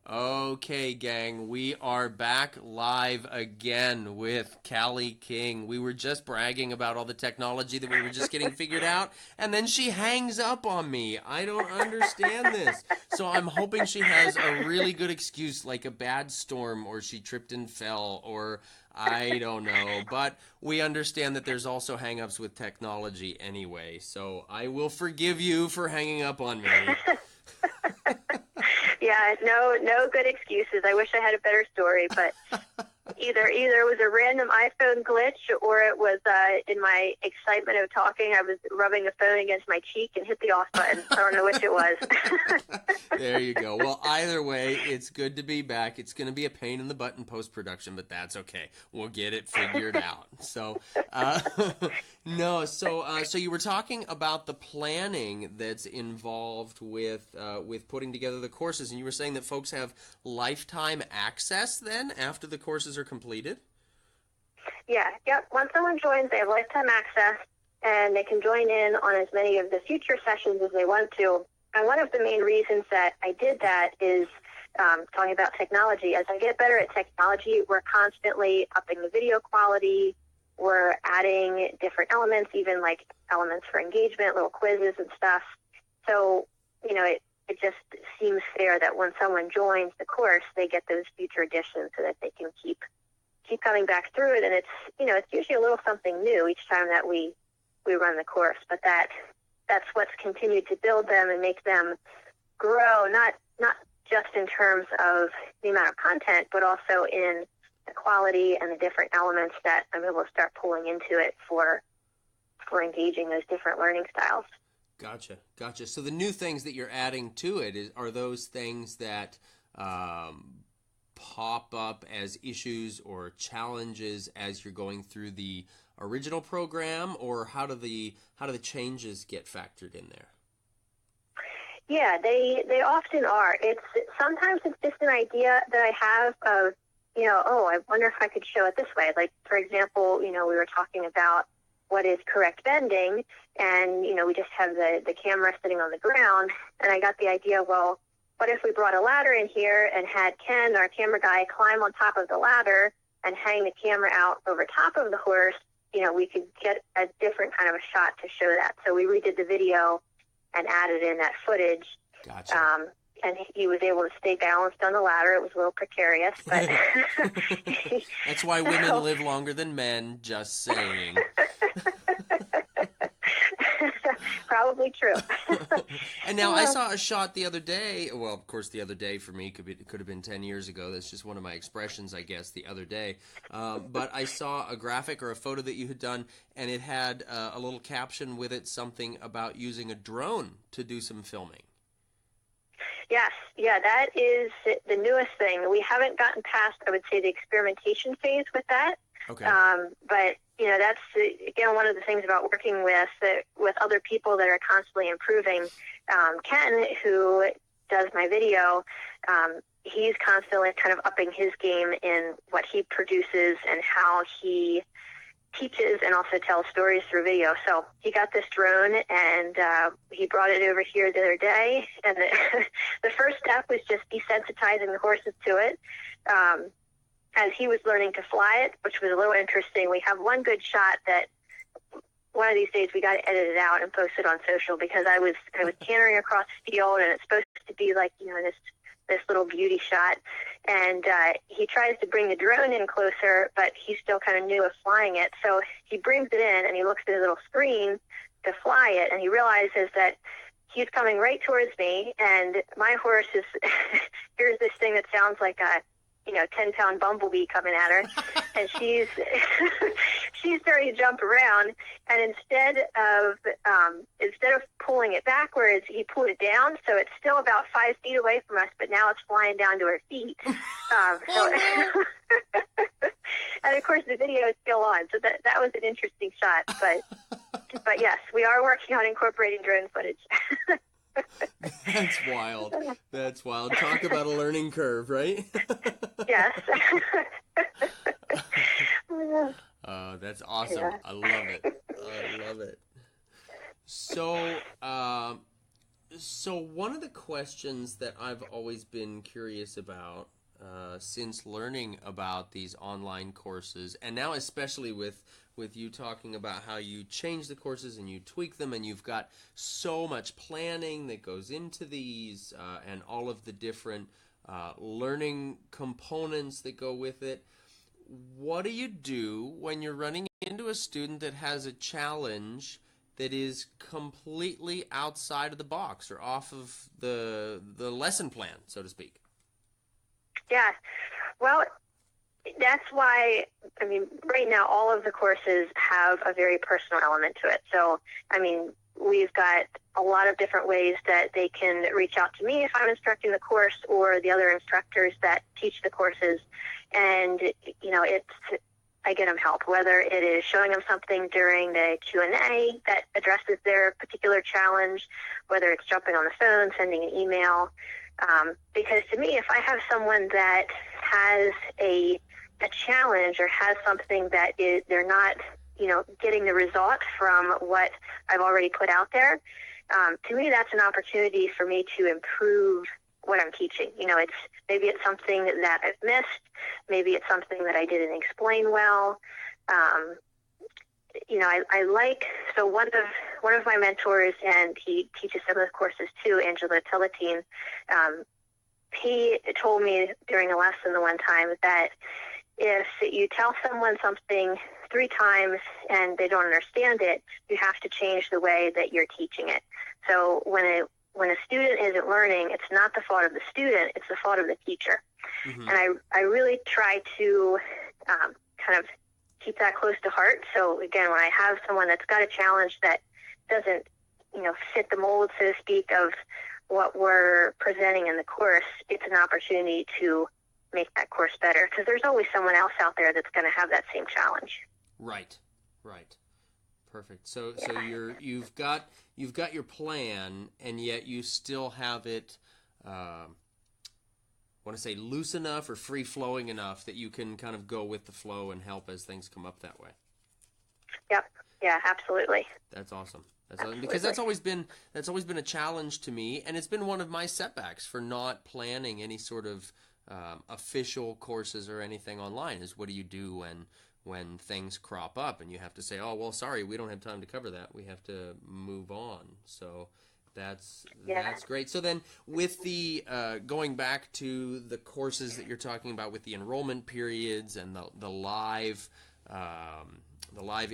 Okay, gang, we are back live again with Callie King. We were just bragging about all the technology that we were just getting figured out, and then she hangs up on me. I don't understand this. So I'm hoping she has a really good excuse, like a bad storm, or she tripped and fell, or I don't know. But we understand that there's also hangups with technology anyway, so I will forgive you for hanging up on me. Yeah, no good excuses. I wish I had a better story, but either it was a random iPhone glitch or it was in my excitement of talking, I was rubbing the phone against my cheek and hit the off button. I don't know which it was. There you go. Well, either way, it's good to be back. It's going to be a pain in the butt in post-production, but that's okay. We'll get it figured out. So, no, so you were talking about the planning that's involved with putting together the courses, and you were saying that folks have lifetime access then after the courses are completed? Yeah, yep. Once someone joins, they have lifetime access, and they can join in on as many of the future sessions as they want to. And one of the main reasons that I did that is talking about technology. As I get better at technology, we're constantly upping the video quality. We're adding different elements, even like elements for engagement, little quizzes and stuff. So, it just seems fair that when someone joins the course, they get those future additions so that they can keep coming back through it. And it's usually a little something new each time that we run the course, but that's what's continued to build them and make them grow, not just in terms of the amount of content, but also in the quality and the different elements that I'm able to start pulling into it for engaging those different learning styles. Gotcha. So the new things that you're adding to it are those things that pop up as issues or challenges as you're going through the original program, or how do the changes get factored in there? Yeah, they often are. Sometimes it's just an idea that I have of, I wonder if I could show it this way. Like, for example, we were talking about what is correct bending, and, we just have the camera sitting on the ground, and I got the idea, well, what if we brought a ladder in here and had Ken, our camera guy, climb on top of the ladder and hang the camera out over top of the horse? We could get a different kind of a shot to show that. So we redid the video and added in that footage. Gotcha. And he was able to stay balanced on the ladder. It was a little precarious, but that's why women live longer than men. Just saying. Probably true. And now I saw a shot the other day. Well, of course, the other day for me could have been 10 years ago. That's just one of my expressions, I guess, the other day. But I saw a graphic or a photo that you had done, and it had a little caption with it, something about using a drone to do some filming. Yes, yeah, that is the newest thing. We haven't gotten past, I would say, the experimentation phase with that. Okay. But that's again one of the things about working with other people that are constantly improving. Ken, who does my video, he's constantly kind of upping his game in what he produces and how he teaches and also tells stories through video. So he got this drone and he brought it over here the other day. And the first step was just desensitizing the horses to it. As he was learning to fly it, which was a little interesting. We have one good shot that one of these days we got to edit it out and post it on social, because I was cantering across the field, and it's supposed to be like, this little beauty shot. And he tries to bring the drone in closer, but he's still kind of new at flying it. So he brings it in and he looks at his little screen to fly it, and he realizes that he's coming right towards me, and my horse is here's this thing that sounds like a 10-pound bumblebee coming at her, and she's starting to jump around. And instead of pulling it backwards, he pulled it down, so it's still about 5 feet away from us, but now it's flying down to her feet. And of course, the video is still on, so that was an interesting shot. But yes, we are working on incorporating drone footage. That's wild. Talk about a learning curve, right? Yes. That's awesome. Yeah. I love it. So, So one of the questions that I've always been curious about since learning about these online courses, and now especially with you talking about how you change the courses and you tweak them, and you've got so much planning that goes into these, and all of the different learning components that go with it. What do you do when you're running into a student that has a challenge that is completely outside of the box or off of the lesson plan, so to speak? Yeah. Well, that's why, I mean, right now all of the courses have a very personal element to it. So, I mean, we've got a lot of different ways that they can reach out to me if I'm instructing the course or the other instructors that teach the courses. And, you know, I get them help, whether it is showing them something during the Q&A that addresses their particular challenge, whether it's jumping on the phone, sending an email. Because to me, if I have someone that has a challenge or has something that they're not, you know, getting the result from what I've already put out there, to me, that's an opportunity for me to improve what I'm teaching. You know, maybe it's something that I've missed. Maybe it's something that I didn't explain well. You know, I like, so one of my mentors, and he teaches some of the courses too, Angela Telatine, he told me during a lesson the one time that if you tell someone something 3 times and they don't understand it, you have to change the way that you're teaching it. So when a student isn't learning, it's not the fault of the student, it's the fault of the teacher. Mm-hmm. And I really try to kind of keep that close to heart. So again, when I have someone that's got a challenge that doesn't, you know, fit the mold, so to speak, of what we're presenting in the course, it's an opportunity to make that course better, because there's always someone else out there that's going to have that same challenge. Right. Perfect. So you've got your plan, and yet you still have it, I want to say loose enough or free flowing enough that you can kind of go with the flow and help as things come up that way. Yep. Yeah, absolutely. That's awesome. Because that's always been a challenge to me, and it's been one of my setbacks for not planning any sort of official courses or anything online. Is what do you do when things crop up and you have to say, oh, well, sorry, we don't have time to cover that. We have to move on. So that's great. So then with the going back to the courses that you're talking about with the enrollment periods and the live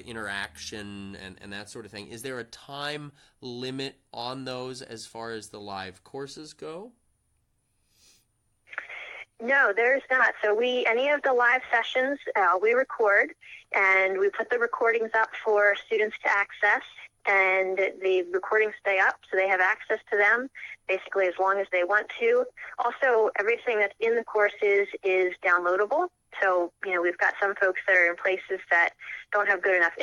interaction and that sort of thing, is there a time limit on those as far as the live courses go? No, there's not. So any of the live sessions, we record, and we put the recordings up for students to access, and the recordings stay up, so they have access to them basically as long as they want to. Also, everything that's in the courses is downloadable. So, you know, we've got some folks that are in places that don't have good enough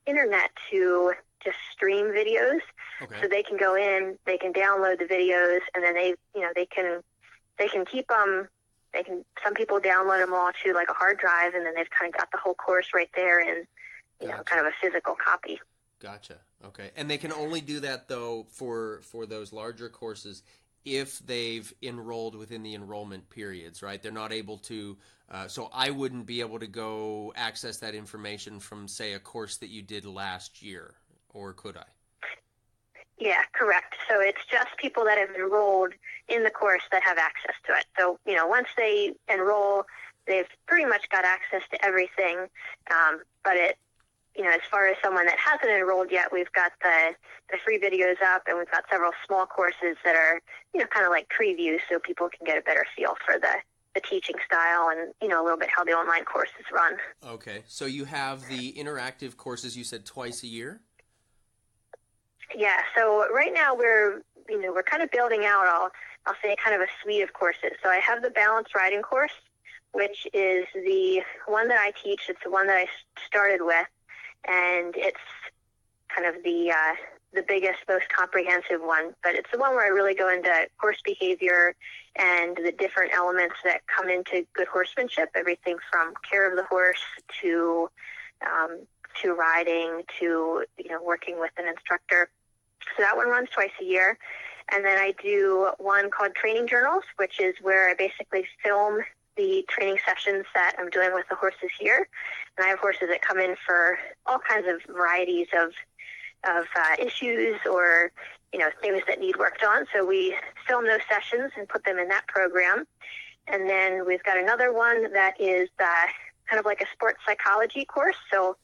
internet to just stream videos. Okay. So they can go in, they can download the videos, and then they can keep them. Some people download them all to like a hard drive, and then they've kind of got the whole course right there in, you know, kind of a physical copy. Gotcha. Okay. And they can only do that, though, for those larger courses if they've enrolled within the enrollment periods, right? They're not able to, so I wouldn't be able to go access that information from, say, a course that you did last year, or could I? Yeah, correct. So it's just people that have enrolled in the course that have access to it. So, you know, once they enroll, they've pretty much got access to everything. But you know, as far as someone that hasn't enrolled yet, we've got the free videos up, and we've got several small courses that are, you know, kind of like previews, so people can get a better feel for the teaching style and, you know, a little bit how the online courses run. Okay. So you have the interactive courses, you said twice a year? Yeah, so right now we're kind of building out, I'll say kind of a suite of courses. So I have the balanced riding course, which is the one that I teach. It's the one that I started with, and it's kind of the biggest, most comprehensive one. But it's the one where I really go into horse behavior and the different elements that come into good horsemanship, everything from care of the horse to riding to, you know, working with an instructor. So that one runs twice a year. And then I do one called Training Journals, which is where I basically film the training sessions that I'm doing with the horses here. And I have horses that come in for all kinds of varieties of issues or, things that need worked on. So we film those sessions and put them in that program. And then we've got another one that is kind of like a sports psychology course. So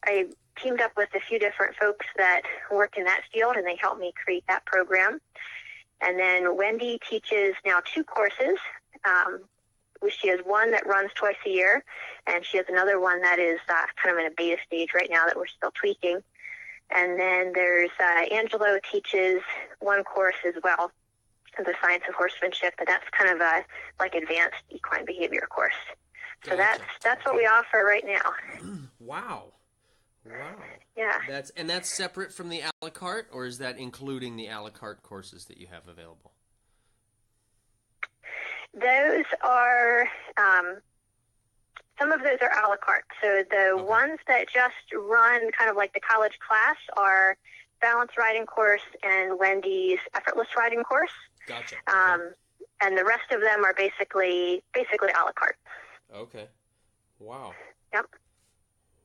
I teamed up with a few different folks that work in that field, and they helped me create that program. And then Wendy teaches now 2 courses. She has one that runs twice a year, and she has another one that is kind of in a beta stage right now that we're still tweaking. And then there's Angelo teaches one course as well, the Science of Horsemanship, and that's kind of a like advanced equine behavior course. So Gotcha. that's what we offer right now. Wow. Yeah. That's separate from the a la carte, or is that including the a la carte courses that you have available? Those are, some of those are a la carte. So the ones that just run kind of like the college class are Balance Riding course and Wendy's Effortless Riding course. Gotcha. And the rest of them are basically a la carte. Okay. Wow. Yep.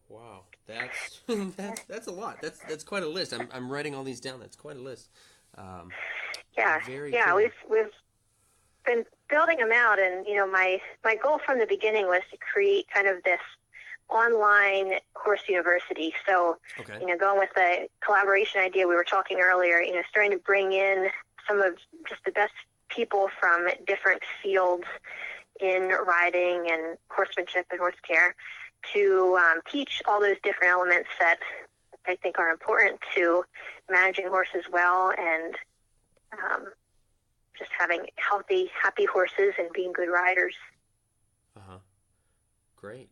Wow. That's a lot. That's quite a list. I'm writing all these down. That's quite a list. Very cool. We've been building them out, and my goal from the beginning was to create kind of this online horse university. So going with the collaboration idea we were talking earlier, starting to bring in some of just the best people from different fields in riding and horsemanship and horse care to teach all those different elements that I think are important to managing horses well and just having healthy, happy horses and being good riders. Great.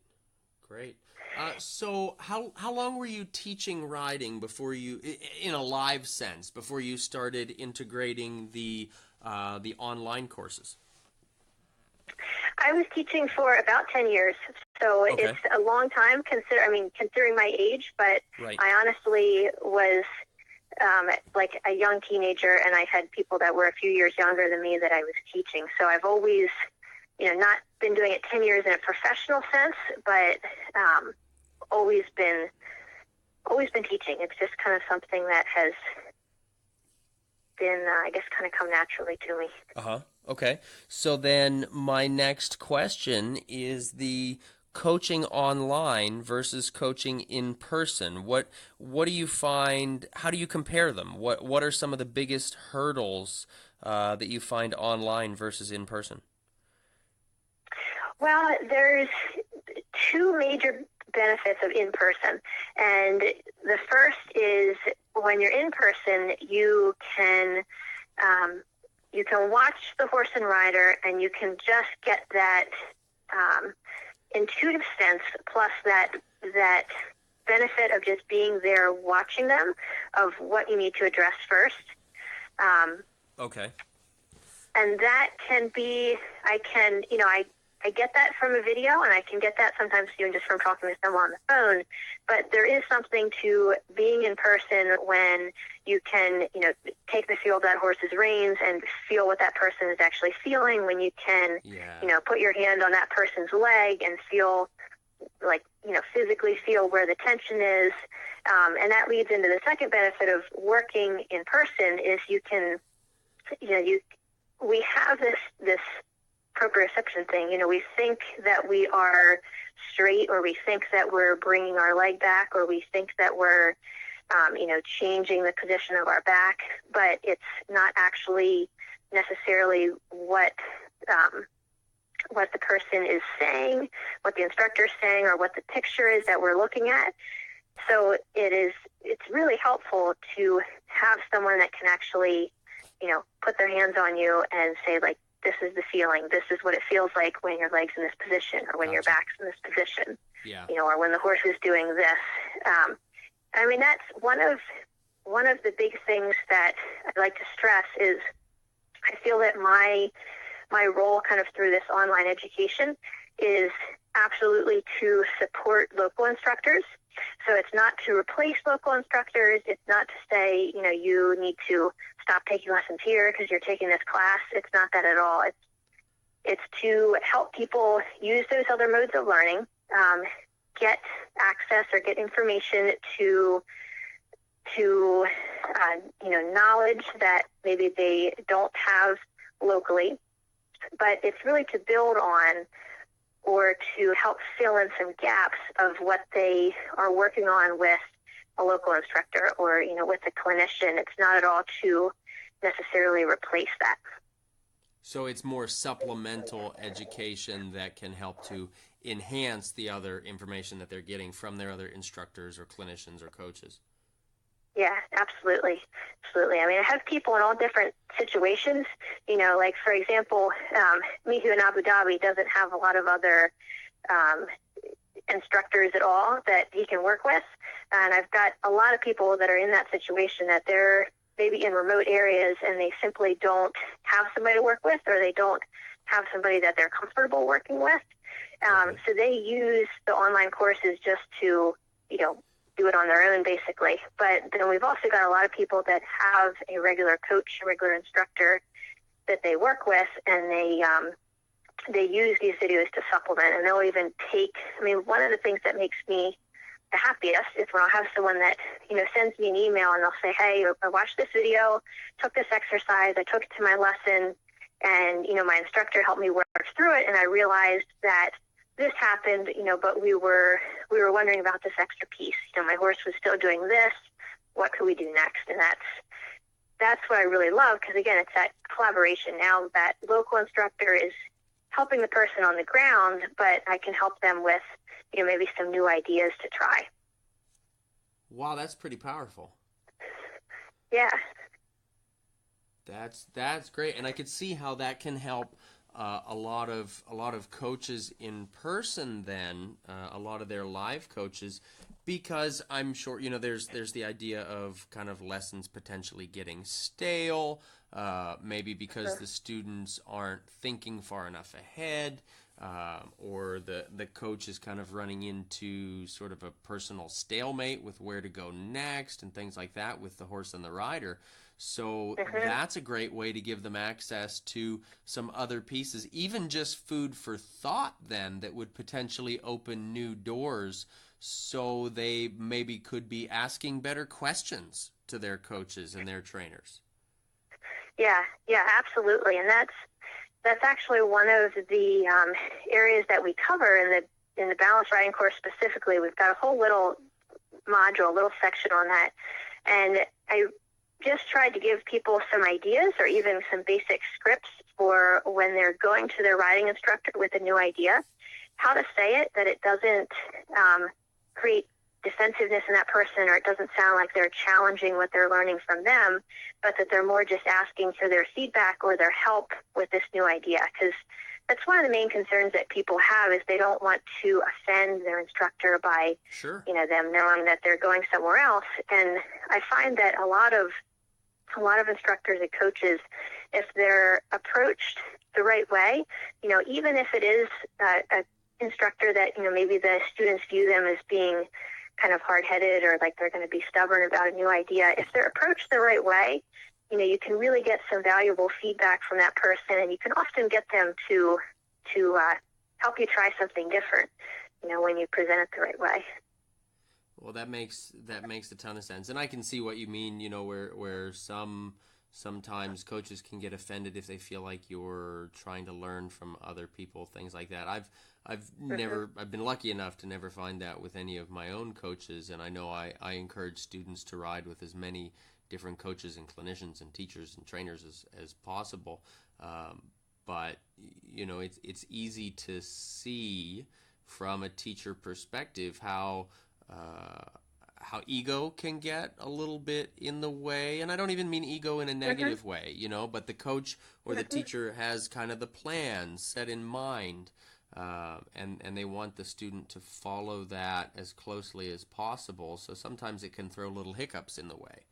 So how long were you teaching riding before you, in a live sense, before you started integrating the online courses? I was teaching for about 10 years, so it's a long time considering my age, but right. I honestly was like a young teenager, and I had people that were a few years younger than me that I was teaching. So I've always, not been doing it 10 years in a professional sense, but always been teaching. It's just kind of something that has been, I guess, kind of come naturally to me. Okay. So then my next question is the coaching online versus coaching in person. What do you find? How do you compare them? What are some of the biggest hurdles that you find online versus in person? Well, there's 2 major benefits of in person, and the first is when you're in person, you can watch the horse and rider, and you can just get that intuitive sense, plus that benefit of just being there watching them, of what you need to address first. And that can be, I get that from a video, and I can get that sometimes even just from talking to someone on the phone. But there is something to being in person when you can, take the feel of that horse's reins and feel what that person is actually feeling. When you can, put your hand on that person's leg and feel like, physically feel where the tension is. And that leads into the second benefit of working in person is you can, we have this proprioception thing. We think that we are straight, or we think that we're bringing our leg back, or we think that we're, changing the position of our back, but it's not actually necessarily what the person is saying, what the instructor is saying, or what the picture is that we're looking at. So it's really helpful to have someone that can actually, put their hands on you and say, like, this is the feeling. This is what it feels like when your leg's in this position, or when your back's in this position. Or when the horse is doing this. That's one of the big things that I like to stress is I feel that my role kind of through this online education is absolutely to support local instructors So it's not to replace local instructors. It's not to say, you need to stop taking lessons here because you're taking this class. It's not that at all. It's to help people use those other modes of learning, get access or get information to knowledge that maybe they don't have locally, but it's really to build on or to help fill in some gaps of what they are working on with a local instructor or, with a clinician. It's not at all to necessarily replace that. So it's more supplemental education that can help to enhance the other information that they're getting from their other instructors or clinicians or coaches. Yeah, absolutely. Absolutely. I mean, I have people in all different situations, like, for example, me who in Abu Dhabi doesn't have a lot of other instructors at all that he can work with. And I've got a lot of people that are in that situation that they're maybe in remote areas and they simply don't have somebody to work with, or they don't have somebody that they're comfortable working with. So they use the online courses just to, do it on their own, basically. But then we've also got a lot of people that have a regular coach, a regular instructor that they work with, and they use these videos to supplement. And they'll even one of the things that makes me the happiest is when I'll have someone that, sends me an email and they'll say, hey, I watched this video, took this exercise, I took it to my lesson, and, my instructor helped me work through it, and I realized that this happened, but we were wondering about this extra piece. My horse was still doing this. What could we do next? And that's what I really love, because, again, it's that collaboration. Now that local instructor is helping the person on the ground, but I can help them with, maybe some new ideas to try. Wow, that's pretty powerful. Yeah. That's great, and I could see how that can help a lot of coaches in person. Then a lot of their live coaches, because I'm sure there's the idea of kind of lessons potentially getting stale, maybe because the students aren't thinking far enough ahead, or the coach is kind of running into sort of a personal stalemate with where to go next and things like that with the horse and the rider. So that's a great way to give them access to some other pieces, even just food for thought then, that would potentially open new doors, so they maybe could be asking better questions to their coaches and their trainers. Yeah, absolutely. And that's actually one of the areas that we cover in the balance riding course specifically. We've got a whole little module, a little section on that. And I just tried to give people some ideas or even some basic scripts for when they're going to their riding instructor with a new idea, how to say it, that it doesn't create defensiveness in that person, or it doesn't sound like they're challenging what they're learning from them, but that they're more just asking for their feedback or their help with this new idea. Because that's one of the main concerns that people have, is they don't want to offend their instructor by, them knowing that they're going somewhere else. And I find that a lot of instructors and coaches, if they're approached the right way, even if it is an instructor that, maybe the students view them as being kind of hard-headed or like they're going to be stubborn about a new idea, if they're approached the right way, you can really get some valuable feedback from that person, and you can often get them to help you try something different, when you present it the right way. Well, that makes a ton of sense, and I can see what you mean. Where sometimes coaches can get offended if they feel like you're trying to learn from other people, things like that. I've been lucky enough to never find that with any of my own coaches, and I know I encourage students to ride with as many different coaches and clinicians and teachers and trainers as possible. But it's easy to see from a teacher perspective how ego can get a little bit in the way, and I don't even mean ego in a negative way, but the coach or the teacher has kind of the plan set in mind, and they want the student to follow that as closely as possible. So sometimes it can throw little hiccups in the way,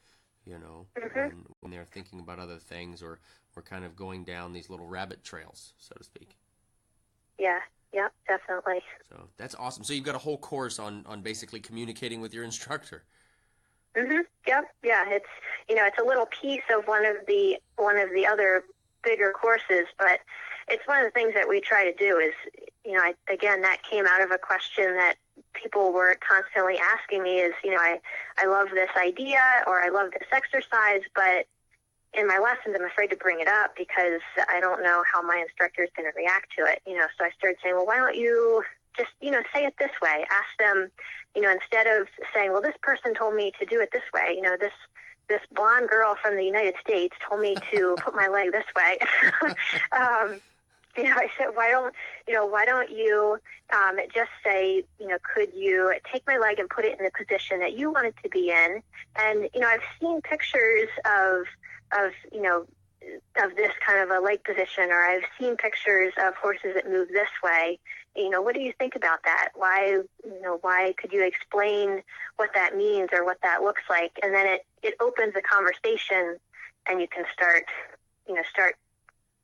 when they're thinking about other things, or kind of going down these little rabbit trails, so to speak. Yeah, Yep, definitely. So that's awesome. So you've got a whole course on basically communicating with your instructor. Yep. Yeah. It's a little piece of one of the other bigger courses, but it's one of the things that we try to do is, again, that came out of a question that people were constantly asking me is, I love this idea or I love this exercise, but in my lessons, I'm afraid to bring it up because I don't know how my instructor is going to react to it. So I started saying, well, why don't you just, say it this way? Ask them, instead of saying, well, this person told me to do it this way. This blonde girl from the United States told me to put my leg this way. I said, why don't you just say, could you take my leg and put it in the position that you want it to be in? And, I've seen pictures of this kind of a leg position, or I've seen pictures of horses that move this way. What do you think about that? Why could you explain what that means or what that looks like? And then it opens a conversation, and you can start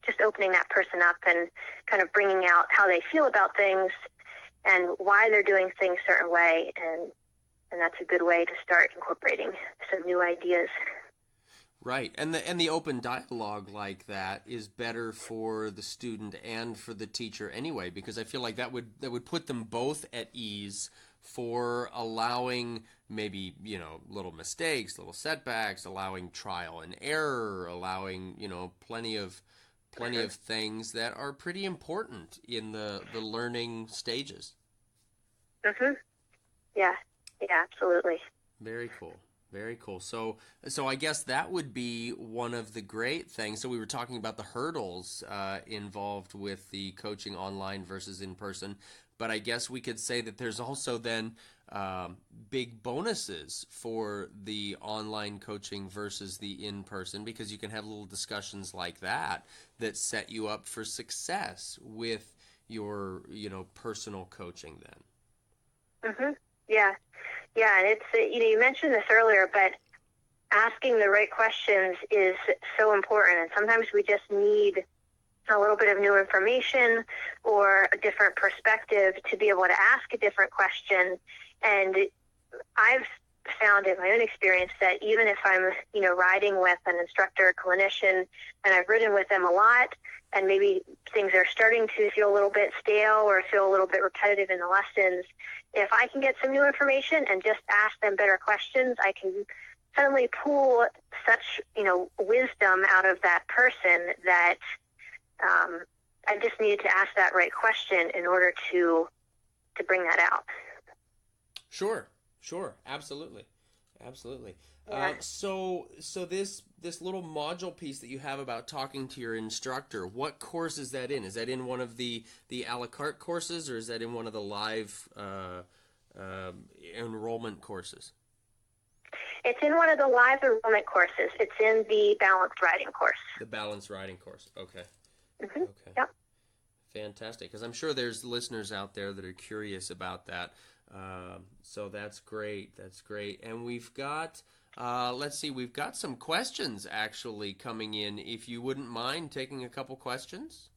just opening that person up and kind of bringing out how they feel about things and why they're doing things a certain way. And that's a good way to start incorporating some new ideas. Right, and the open dialogue like that is better for the student and for the teacher anyway, because I feel like that would put them both at ease for allowing maybe little mistakes, little setbacks, allowing trial and error, allowing plenty of things that are pretty important in the learning stages. Yeah, absolutely. Very cool. Very cool. So I guess that would be one of the great things. So we were talking about the hurdles involved with the coaching online versus in person, but I guess we could say that there's also then big bonuses for the online coaching versus the in person, because you can have little discussions like that set you up for success with your personal coaching then. Yeah, and it's you mentioned this earlier, but asking the right questions is so important. And sometimes we just need a little bit of new information or a different perspective to be able to ask a different question. And I've found in my own experience that even if I'm, riding with an instructor, clinician, and I've ridden with them a lot, and maybe things are starting to feel a little bit stale or feel a little bit repetitive in the lessons, if I can get some new information and just ask them better questions, I can suddenly pull such, wisdom out of that person that I just needed to ask that right question in order to bring that out. Sure, absolutely. Yeah. So this little module piece that you have about talking to your instructor, what course is that in? Is that in one of the a la carte courses, or is that in one of the live enrollment courses? It's in one of the live enrollment courses. It's in the balanced riding course. The balanced riding course. Okay. Okay. Yep. Fantastic, because I'm sure there's listeners out there that are curious about that. So that's great. And we've got, we've got some questions actually coming in. If you wouldn't mind taking a couple questions.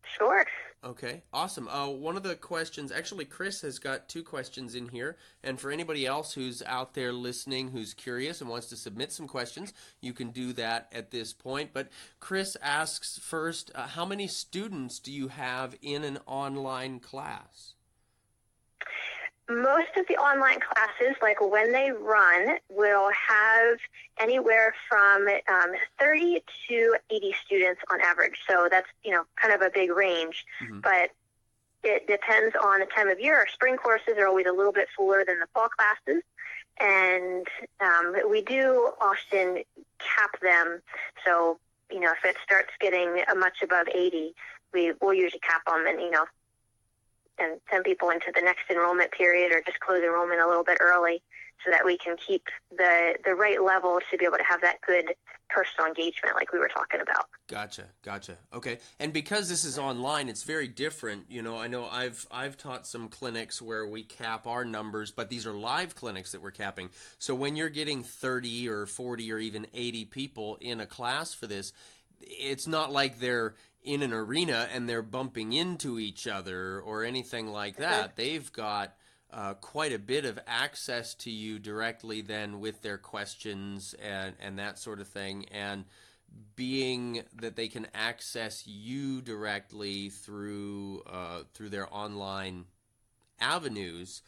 Sure. Okay, awesome. One of the questions, actually Chris has got two questions in here, and for anybody else who's out there listening who's curious and wants to submit some questions, you can do that at this point. But Chris asks first, how many students do you have in an online class? Most of the online classes, like when they run, will have anywhere from 30 to 80 students on average. So that's, kind of a big range. Mm-hmm. But it depends on the time of year. Our spring courses are always a little bit fuller than the fall classes. And we do often cap them. So, if it starts getting much above 80, we'll usually cap them and send people into the next enrollment period or just close enrollment a little bit early so that we can keep the right level to be able to have that good personal engagement like we were talking about. Gotcha. Okay. And because this is online, it's very different. I know I've taught some clinics where we cap our numbers, but these are live clinics that we're capping. So when you're getting 30 or 40 or even 80 people in a class for this, it's not like they're in an arena and they're bumping into each other or anything like that, they've got quite a bit of access to you directly then with their questions and that sort of thing. And being that they can access you directly through their online avenues,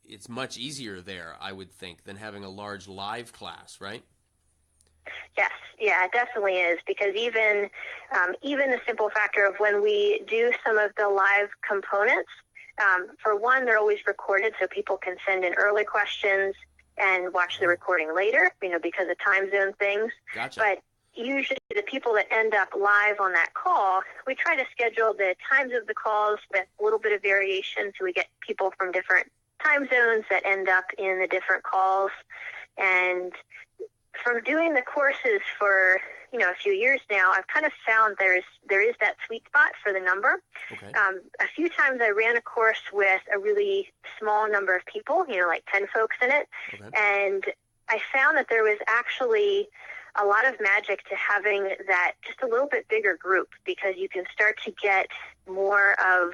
it's much easier there, I would think, than having a large live class, right? Yes, yeah, it definitely is, because even the simple factor of when we do some of the live components, for one, they're always recorded so people can send in early questions and watch the recording later, because of time zone things. Gotcha. But usually the people that end up live on that call, we try to schedule the times of the calls with a little bit of variation so we get people from different time zones that end up in the different calls. And from doing the courses for a few years now, I've kind of found there is that sweet spot for the number. Okay. A few times I ran a course with a really small number of people, like 10 folks in it, Okay. and I found that there was actually a lot of magic to having that just a little bit bigger group, because you can start to get more of,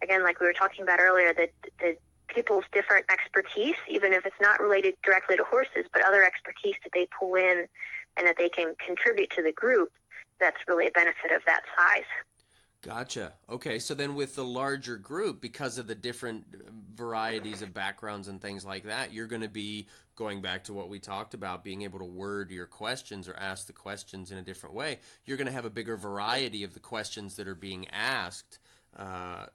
again, like we were talking about earlier, the people's different expertise, even if it's not related directly to horses, but other expertise that they pull in and that they can contribute to the group. That's really a benefit of that size. Gotcha. Okay, so then with the larger group, because of the different varieties of backgrounds and things like that, you're going to be going back to what we talked about, being able to word your questions or ask the questions in a different way. You're going to have a bigger variety of the questions that are being asked.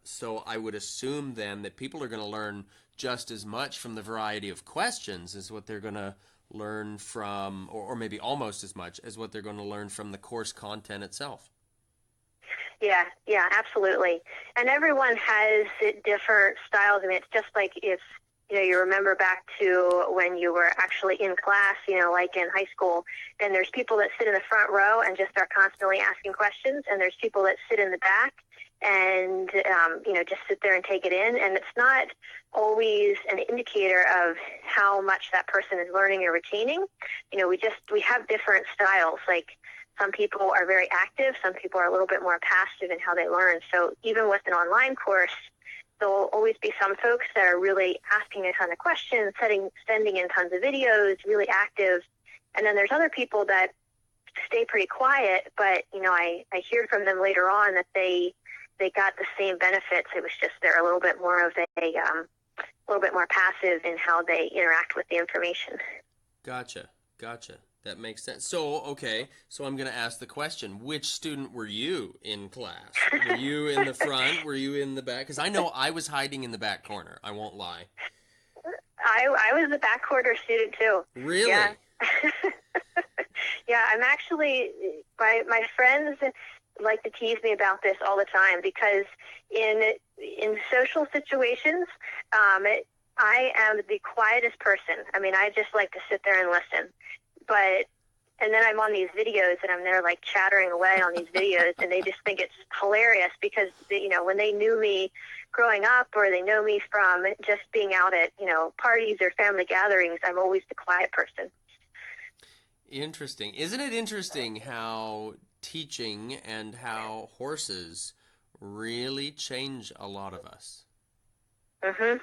So I would assume then that people are going to learn just as much from the variety of questions as what they're going to learn from, or maybe almost as much as what they're going to learn from the course content itself. Yeah, absolutely. And everyone has different styles. I mean, it's just like if, you remember back to when you were actually in class, like in high school, and there's people that sit in the front row and just are constantly asking questions, and there's people that sit in the back and, just sit there and take it in. And it's not always an indicator of how much that person is learning or retaining. We have different styles. Like, some people are very active. Some people are a little bit more passive in how they learn. So even with an online course, there'll always be some folks that are really asking a ton of questions, sending in tons of videos, really active. And then there's other people that stay pretty quiet, but, I hear from them later on that they got the same benefits. It was just they're a little bit more of a little bit more passive in how they interact with the information. Gotcha. That makes sense. So, okay, so I'm going to ask the question, which student were you in class? Were you in the front? Were you in the back? Because I know I was hiding in the back corner. I won't lie. I was the back corner student, too. Really? Yeah. Yeah, I'm actually, my friends like to tease me about this all the time, because in social situations, I am the quietest person. I mean, I just like to sit there and listen. And then I'm on these videos and I'm there like chattering away on these videos, and they just think it's hilarious because, when they knew me growing up, or they know me from just being out at, parties or family gatherings, I'm always the quiet person. Interesting. Isn't it interesting how teaching and how horses really change a lot of us? Mhm.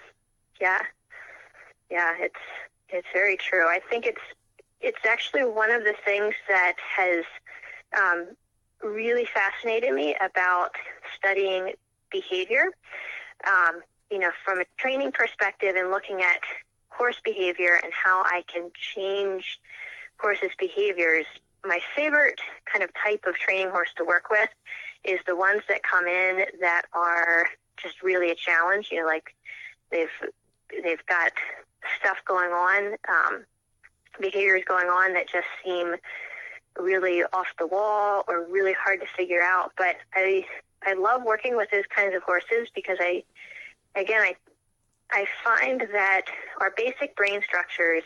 Yeah. Yeah, it's very true. I think it's actually one of the things that has really fascinated me about studying behavior. From a training perspective and looking at horse behavior and how I can change horses' behaviors, my favorite kind of type of training horse to work with is the ones that come in that are just really a challenge. Like they've got stuff going on, behaviors going on that just seem really off the wall or really hard to figure out. But I love working with those kinds of horses because I find that our basic brain structures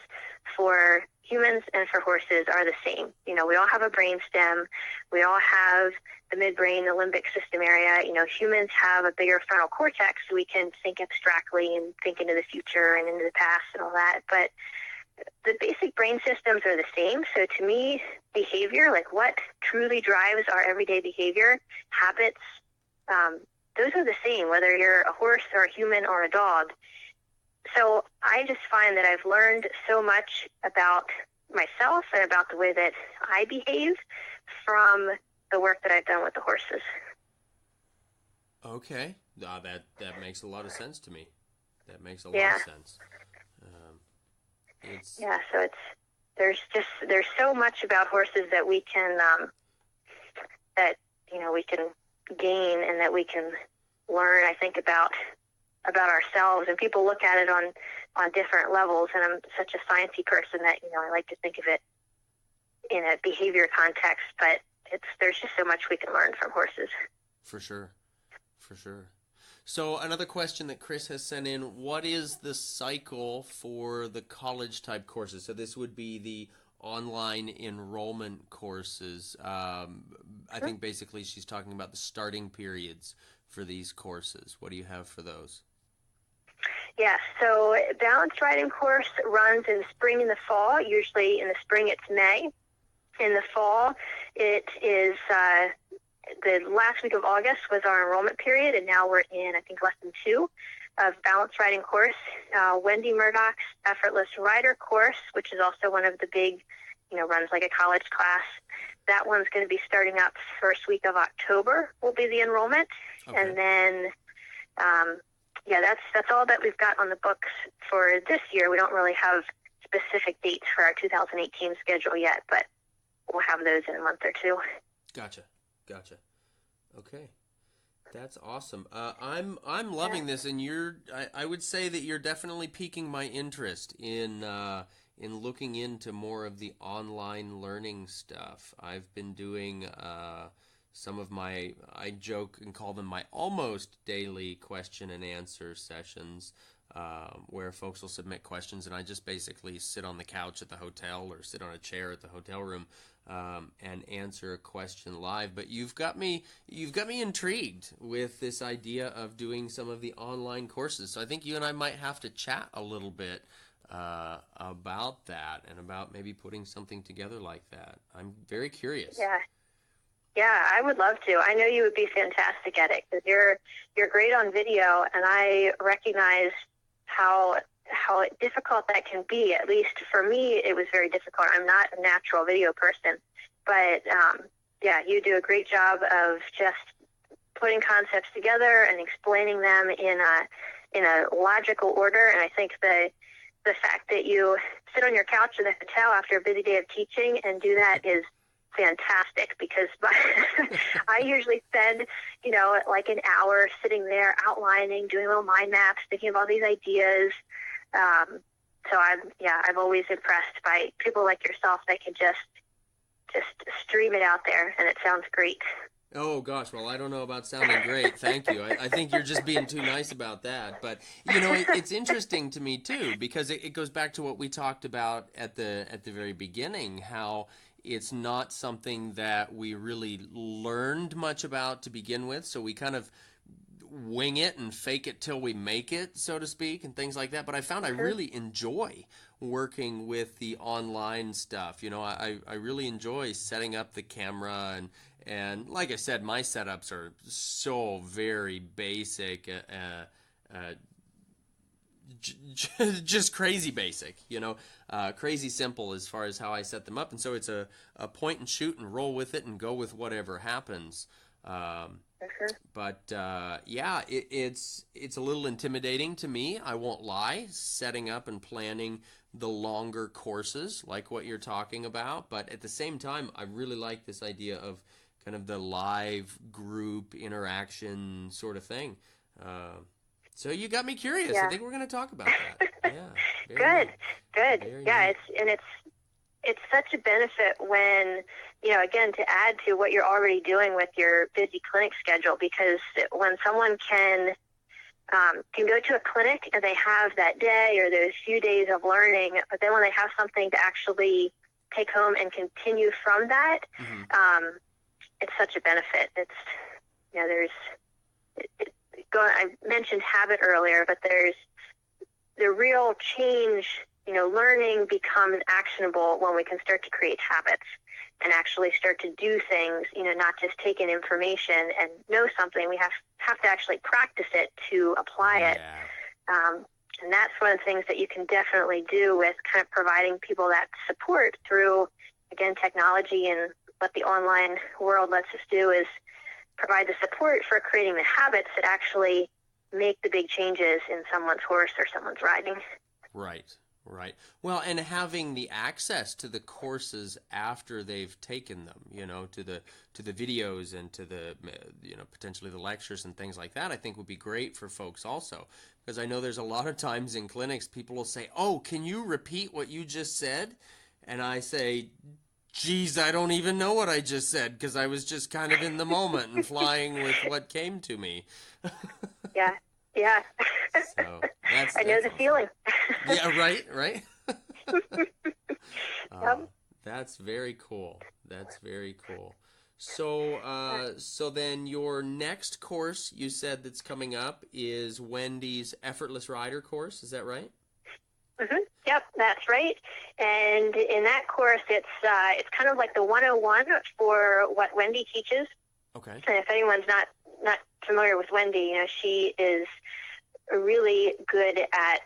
for humans and for horses are the same. We all have a brain stem. We all have the midbrain, the limbic system area. Humans have a bigger frontal cortex, so we can think abstractly and think into the future and into the past and all that. But the basic brain systems are the same. So to me, behavior, like what truly drives our everyday behavior, habits, those are the same, whether you're a horse or a human or a dog. So I just find that I've learned so much about myself and about the way that I behave from the work that I've done with the horses. Okay. That makes a lot of sense to me. That makes a lot of sense. So there's so much about horses that we can we can gain and that we can learn, I think, about ourselves. And people look at it on different levels, and I'm such a sciencey person that I like to think of it in a behavior context, but there's just so much we can learn from horses. For sure. So another question that Chris has sent in, what is the cycle for the college type courses? So this would be the online enrollment courses. I think basically she's talking about the starting periods for these courses. What do you have for those? Yeah, so balanced riding course runs in the spring and the fall. Usually in the spring it's May. In the fall it is the last week of August was our enrollment period, and now we're in, I think, lesson 2 of balanced riding course. Wendy Murdoch's Effortless Rider course, which is also one of the big, runs like a college class. That one's going to be starting up first week of October will be the enrollment. Okay. And then, that's all that we've got on the books for this year. We don't really have specific dates for our 2018 schedule yet, but we'll have those in a month or two. Gotcha. Okay, that's awesome. I'm loving this, and I would say that you're definitely piquing my interest in looking into more of the online learning stuff. I've been doing some of I joke and call them my almost daily question and answer sessions, where folks will submit questions, and I just basically sit on the couch at the hotel or sit on a chair at the hotel room and answer a question live. But you've got me intrigued with this idea of doing some of the online courses. So I think you and I might have to chat a little bit about that and about maybe putting something together like that. I'm very curious. Yeah, I would love to. I know you would be fantastic at it because you're great on video, and I recognize how difficult that can be. At least for me, it was very difficult. I'm not a natural video person, but you do a great job of just putting concepts together and explaining them in a logical order. And I think the fact that you sit on your couch in the hotel after a busy day of teaching and do that is fantastic, because I usually spend, like an hour sitting there outlining, doing little mind maps, thinking of all these ideas. So I've always impressed by people like yourself that can just stream it out there, and it sounds great. Oh, gosh. Well, I don't know about sounding great. Thank you. I think you're just being too nice about that. But, it's interesting to me, too, because it goes back to what we talked about at the very beginning, how it's not something that we really learned much about to begin with. So we kind of wing it and fake it till we make it, so to speak, and things like that. But I found I really enjoy working with the online stuff. I really enjoy setting up the camera, and like I said, my setups are so very basic, just crazy basic, crazy simple as far as how I set them up. And so it's a point and shoot and roll with it and go with whatever happens. But it's a little intimidating to me, I won't lie, setting up and planning the longer courses like what you're talking about. But at the same time, I really like this idea of kind of the live group interaction sort of thing. So you got me curious. I think we're going to talk about that. Yeah. Good. It's such a benefit when, again, to add to what you're already doing with your busy clinic schedule, because when someone can go to a clinic and they have that day or those few days of learning, but then when they have something to actually take home and continue from that, it's such a benefit. I mentioned habit earlier, but there's the real change learning becomes actionable when we can start to create habits and actually start to do things, not just take in information and know something. We have to actually practice it to apply it. And that's one of the things that you can definitely do with kind of providing people that support through, again, technology. And what the online world lets us do is provide the support for creating the habits that actually make the big changes in someone's horse or someone's riding. Right. Well, and having the access to the courses after they've taken them, to the videos and to the, potentially the lectures and things like that, I think would be great for folks also. Because I know there's a lot of times in clinics people will say, "Oh, can you repeat what you just said?" And I say, "Geez, I don't even know what I just said because I was just kind of in the moment and flying with what came to me." Yeah. So I know the awesome. feeling. Yeah, right. Yep. That's very cool. So then your next course you said that's coming up is Wendy's Effortless Rider course. Is that right? Mm-hmm. Yep, that's right. And in that course, it's kind of like the 101 for what Wendy teaches. Okay. And if anyone's not familiar with Wendy, she is really good at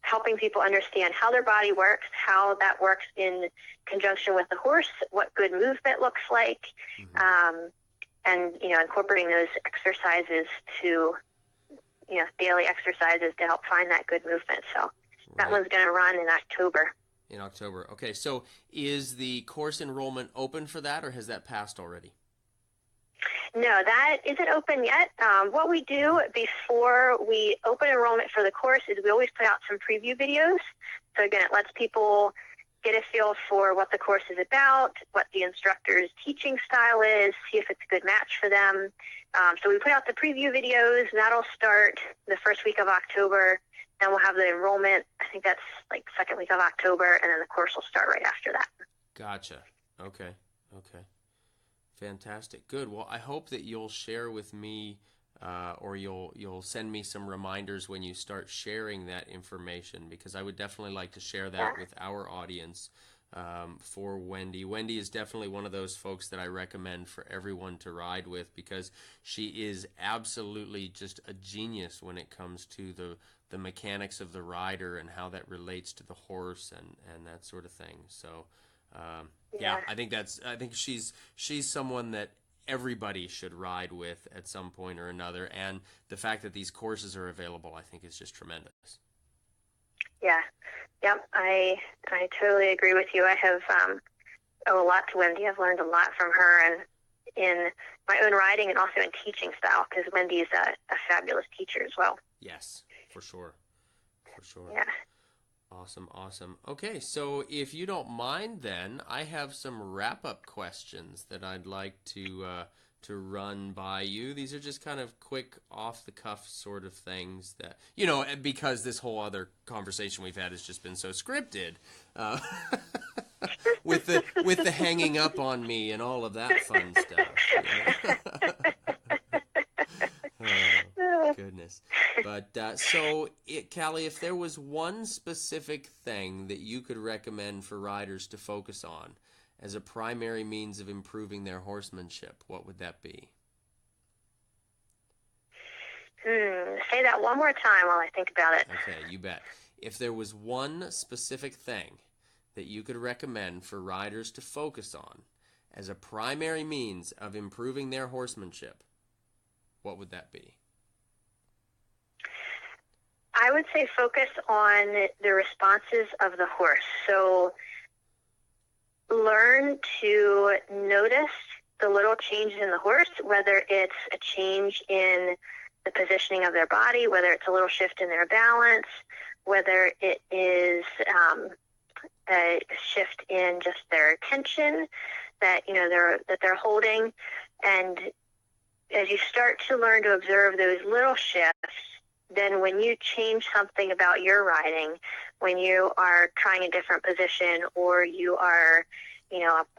helping people understand how their body works, how that works in conjunction with the horse, what good movement looks like, and incorporating those exercises to daily exercises to help find that good movement. So that one's going to run in October. In October. Okay, so is the course enrollment open for that, or has that passed already? No, that isn't open yet. What we do before we open enrollment for the course is we always put out some preview videos. So again, it lets people get a feel for what the course is about, what the instructor's teaching style is, see if it's a good match for them. So we put out the preview videos. That'll start the first week of October. Then we'll have the enrollment. I think that's like second week of October, and then the course will start right after that. Gotcha. Okay. Fantastic. Good. Well, I hope that you'll share with me or you'll send me some reminders when you start sharing that information, because I would definitely like to share that with our audience for Wendy. Wendy is definitely one of those folks that I recommend for everyone to ride with, because she is absolutely just a genius when it comes to the mechanics of the rider and how that relates to the horse and that sort of thing. So I think she's someone that everybody should ride with at some point or another, and the fact that these courses are available, I think, is just tremendous. Yeah. Yep. I totally agree with you. I have owe a lot to Wendy. I've learned a lot from her, and in my own riding and also in teaching style, because Wendy is a fabulous teacher as well. Yes, for sure. Yeah. Awesome. Okay, so if you don't mind, then I have some wrap-up questions that I'd like to run by you. These are just kind of quick, off-the-cuff sort of things that, because this whole other conversation we've had has just been so scripted, with the hanging up on me and all of that fun stuff. Oh, goodness. But Callie, if there was one specific thing that you could recommend for riders to focus on as a primary means of improving their horsemanship, what would that be? Say that one more time while I think about it. Okay, you bet. If there was one specific thing that you could recommend for riders to focus on as a primary means of improving their horsemanship, what would that be? I would say focus on the responses of the horse. So learn to notice the little changes in the horse, whether it's a change in the positioning of their body, whether it's a little shift in their balance, whether it is a shift in just their tension that they're holding. And as you start to learn to observe those little shifts, then when you change something about your riding, when you are trying a different position or you are,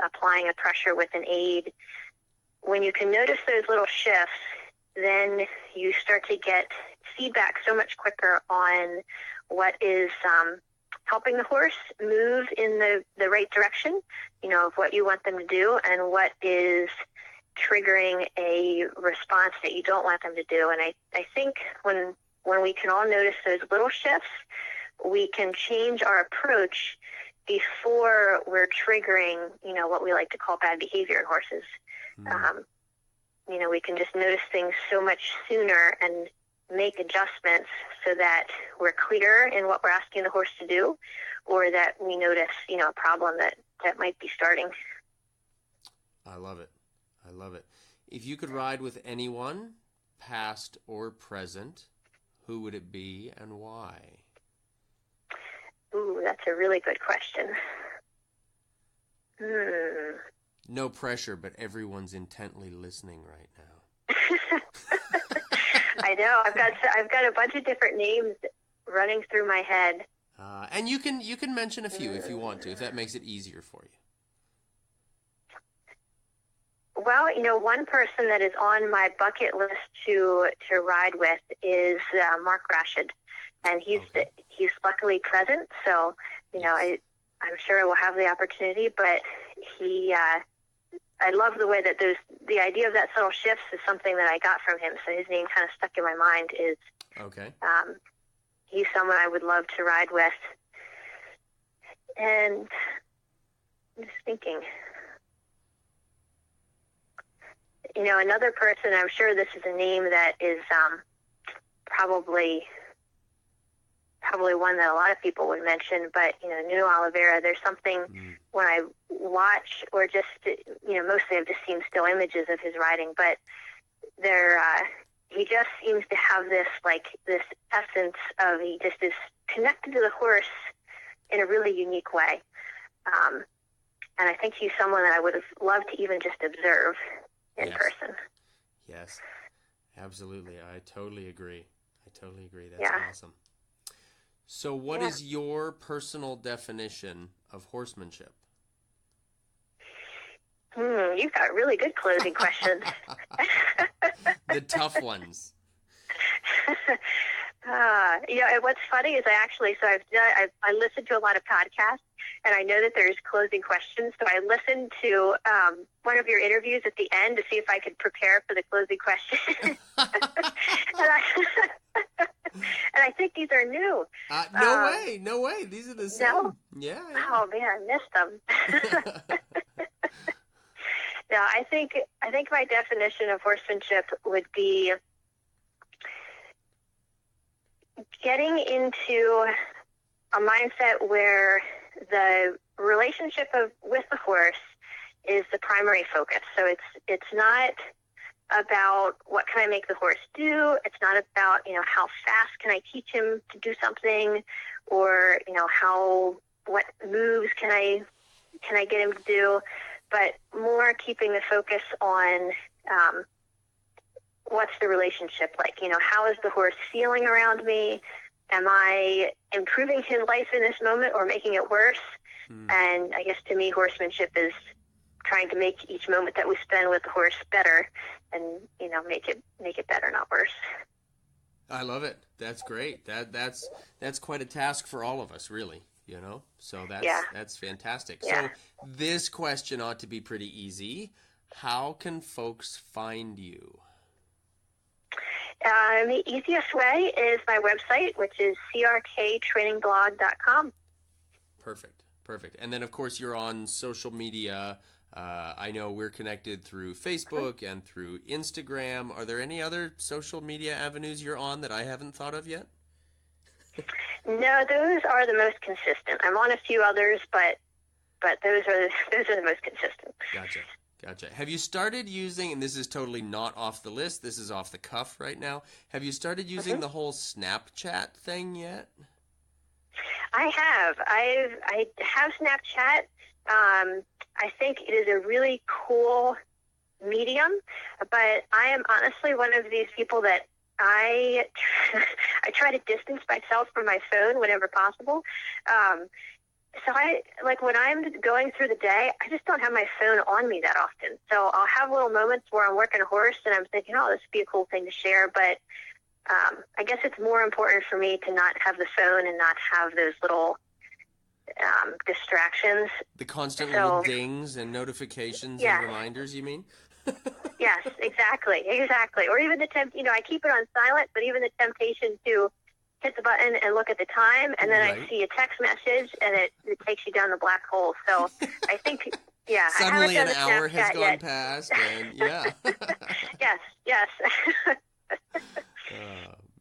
applying a pressure with an aid, when you can notice those little shifts, then you start to get feedback so much quicker on what is helping the horse move in the right direction, of what you want them to do and what is triggering a response that you don't want them to do. And I think when we can all notice those little shifts, we can change our approach before we're triggering, what we like to call bad behavior in horses. We can just notice things so much sooner and make adjustments so that we're clear in what we're asking the horse to do, or that we notice, a problem that might be starting. I love it. I love it. If you could ride with anyone, past or present, who would it be and why? Ooh, that's a really good question. No pressure, but everyone's intently listening right now. I know. I've got a bunch of different names running through my head. And you can mention a few if you want to, if that makes it easier for you. Well, one person that is on my bucket list to ride with is Mark Rashid, and he's luckily present. So, I'm sure I will have the opportunity. But I love the way that the idea of that subtle shifts is something that I got from him. So his name kind of stuck in my mind. Is okay. He's someone I would love to ride with. And I'm just thinking. Another person, I'm sure this is a name that is probably one that a lot of people would mention, but, Nuno Oliveira, there's something when I watch or just, mostly I've just seen still images of his riding, but he just seems to have this essence of, he just is connected to the horse in a really unique way. And I think he's someone that I would have loved to even just observe in person. Yes, absolutely. I totally agree. That's awesome. So what is your personal definition of horsemanship? You've got really good closing questions. The tough ones. And what's funny is I listened to a lot of podcasts, and I know that there's closing questions. So I listened to one of your interviews at the end to see if I could prepare for the closing question. And I think these are new. No way. These are the same. No? Yeah. Oh man, I missed them. No, I think my definition of horsemanship would be getting into a mindset where the relationship with the horse is the primary focus. So it's not about what can I make the horse do. It's not about, how fast can I teach him to do something, or, what moves can I get him to do, but more keeping the focus on what's the relationship like? How is the horse feeling around me? Am I improving his life in this moment or making it worse? And I guess to me, horsemanship is trying to make each moment that we spend with the horse better, and make it better, not worse. I love it. That's great. That's quite a task for all of us, really. So that's fantastic. Yeah. So this question ought to be pretty easy. How can folks find you? The easiest way is my website, which is crktrainingblog.com. Perfect. And then, of course, you're on social media. I know we're connected through Facebook and through Instagram. Are there any other social media avenues you're on that I haven't thought of yet? No, those are the most consistent. I'm on a few others, but those are the most consistent. Gotcha. Have you started using, and this is totally not off the list, this is off the cuff right now, have you started using the whole Snapchat thing yet? I have. I have Snapchat. I think it is a really cool medium, but I am honestly one of these people that I try to distance myself from my phone whenever possible. So when I'm going through the day, I just don't have my phone on me that often. So I'll have little moments where I'm working a horse and I'm thinking, oh, this would be a cool thing to share. But I guess it's more important for me to not have the phone and not have those little distractions. The constant So, little dings and notifications yeah. and reminders, you mean? Yes, exactly. Or even I keep it on silent, but even the temptation to hit the button and look at the time, and then Right. I see a text message, and it takes you down the black hole. So I think, yeah, Suddenly I an haven't done hour the has Snapchat gone yet. past, and yeah. Yes.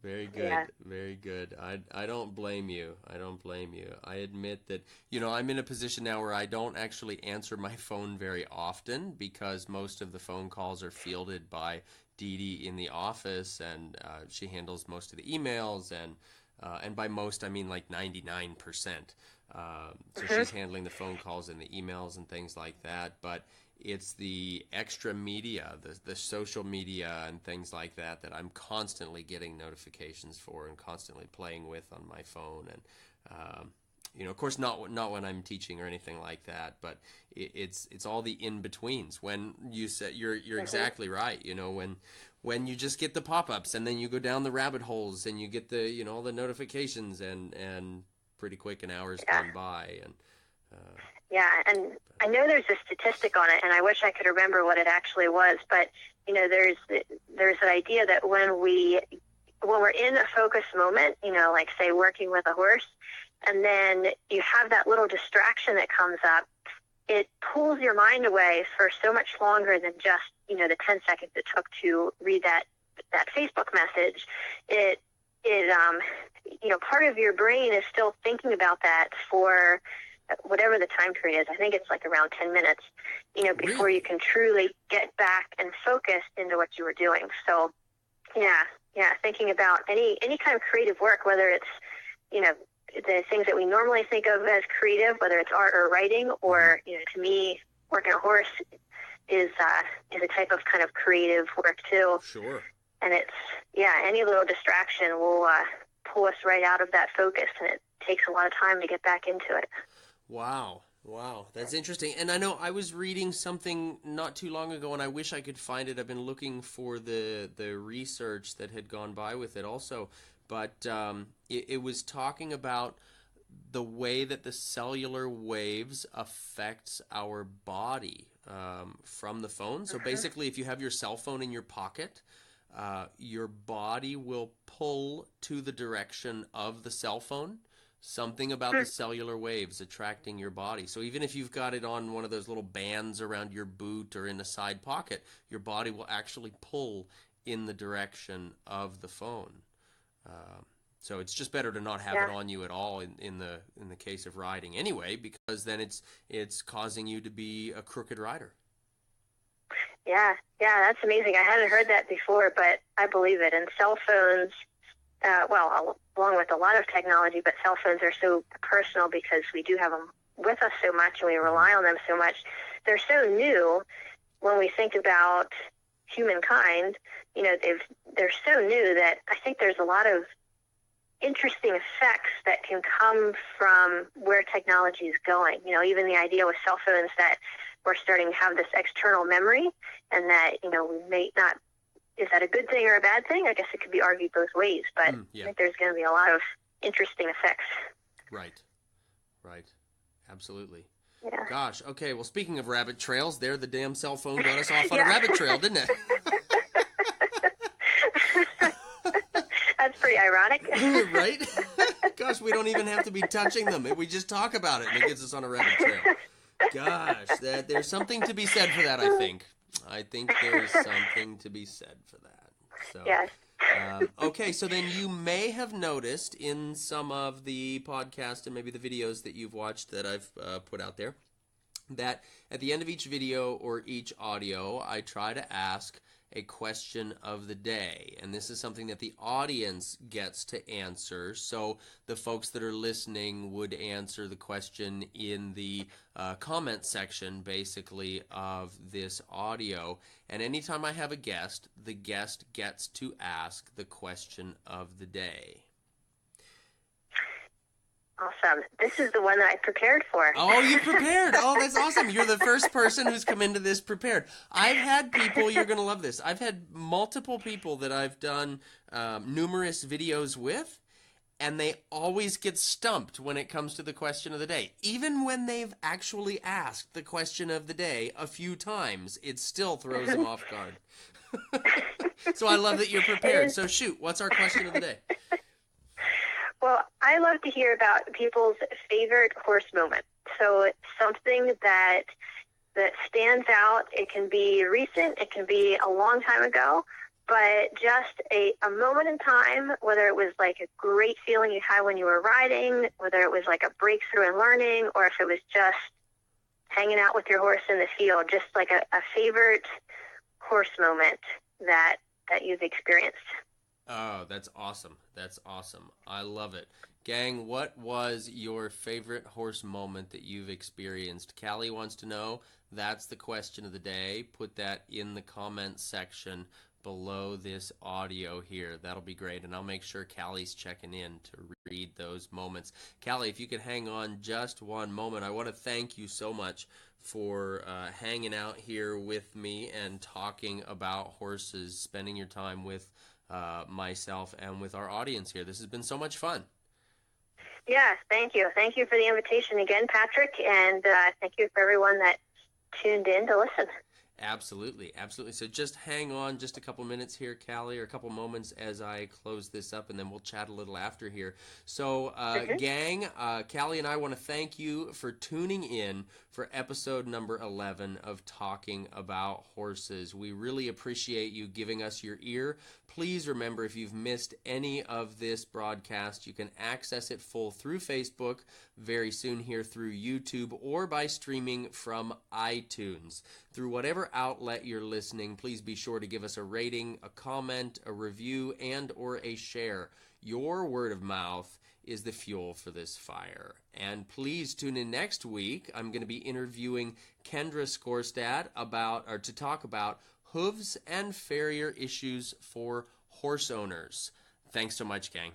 Very good. Yeah. Very good. I don't blame you. I admit that, I'm in a position now where I don't actually answer my phone very often because most of the phone calls are fielded by Dee Dee in the office, and she handles most of the emails, and by most I mean like 99%. So she's handling the phone calls and the emails and things like that, but it's the extra media, the social media and things like that I'm constantly getting notifications for and constantly playing with on my phone. And of course, not when I'm teaching or anything like that, but it's all the in betweens. When you said you're exactly right. When you just get the pop-ups and then you go down the rabbit holes and you get the all the notifications, and pretty quick an hour's gone by. And yeah, and I know there's a statistic on it, and I wish I could remember what it actually was, but there's an idea that when we're in a focus moment, like say working with a horse, and then you have that little distraction that comes up, it pulls your mind away for so much longer than just the 10 seconds it took to read that Facebook message. Part of your brain is still thinking about that for whatever the time period is. I think it's like around 10 minutes, before you can truly get back and focus into what you were doing. So, yeah, thinking about any kind of creative work, whether it's, the things that we normally think of as creative, whether it's art or writing, or, to me, working a horse is a type of kind of creative work too. Sure. And it's, any little distraction will pull us right out of that focus, and it takes a lot of time to get back into it. Wow, that's interesting. And I know I was reading something not too long ago, and I wish I could find it. I've been looking for the research that had gone by with it also, but it was talking about the way that the cellular waves affects our body from the phone. So basically, if you have your cell phone in your pocket, your body will pull to the direction of the cell phone. Something about the cellular waves attracting your body. So even if you've got it on one of those little bands around your boot or in a side pocket, your body will actually pull in the direction of the phone. So it's just better to not have it on you at all in the case of riding anyway, because then it's causing you to be a crooked rider. Yeah, that's amazing. I hadn't heard that before, but I believe it. And cell phones, along with a lot of technology, but cell phones are so personal because we do have them with us so much and we rely on them so much. They're so new when we think about humankind. They're so new that I think there's a lot of interesting effects that can come from where technology is going. Even the idea with cell phones that we're starting to have this external memory, and that, we may not. Is that a good thing or a bad thing? I guess it could be argued both ways, but I think there's going to be a lot of interesting effects. Right. Absolutely. Yeah. Gosh, okay, well, speaking of rabbit trails, there the damn cell phone got us off on a rabbit trail, didn't it? That's pretty ironic. Right? Gosh, we don't even have to be touching them. We just talk about it, and it gets us on a rabbit trail. Gosh, there's something to be said for that, I think. I think there's something to be said for that. So, yes. Okay, so then you may have noticed in some of the podcasts and maybe the videos that you've watched that I've put out there, that at the end of each video or each audio, I try to ask a question of the day. And this is something that the audience gets to answer. So the folks that are listening would answer the question in the comment section, basically, of this audio. And anytime I have a guest, the guest gets to ask the question of the day. Awesome. This is the one that I prepared for. Oh, you prepared. Oh, that's awesome. You're the first person who's come into this prepared. I've had people, you're going to love this. I've had multiple people that I've done numerous videos with, and they always get stumped when it comes to the question of the day. Even when they've actually asked the question of the day a few times, it still throws them off guard. So I love that you're prepared. So shoot, what's our question of the day? Well, I love to hear about people's favorite horse moment. So something that stands out. It can be recent, it can be a long time ago, but just a moment in time, whether it was like a great feeling you had when you were riding, whether it was like a breakthrough in learning, or if it was just hanging out with your horse in the field, just like a favorite horse moment that you've experienced. Oh, that's awesome. That's awesome. I love it. Gang, what was your favorite horse moment that you've experienced? Callie wants to know. That's the question of the day. Put that in the comments section below this audio here. That'll be great, and I'll make sure Callie's checking in to read those moments. Callie, if you could hang on just one moment, I want to thank you so much for hanging out here with me and talking about horses, spending your time with myself and with our audience here. This has been so much fun. Yes, thank you. Thank you for the invitation again, Patrick, and thank you for everyone that tuned in to listen. Absolutely, absolutely. So just hang on just a couple minutes here, Callie, or a couple moments as I close this up, and then we'll chat a little after here. So, gang, Callie and I want to thank you for tuning in for episode number 11 of Talking About Horses. We really appreciate you giving us your ear. Please remember, if you've missed any of this broadcast, you can access it full through Facebook, very soon here through YouTube, or by streaming from iTunes. Through whatever outlet you're listening, please be sure to give us a rating, a comment, a review, and or a share. Your word of mouth is the fuel for this fire. And please tune in next week. I'm going to be interviewing Kendra Skorstad to talk about hooves and farrier issues for horse owners. Thanks so much, gang.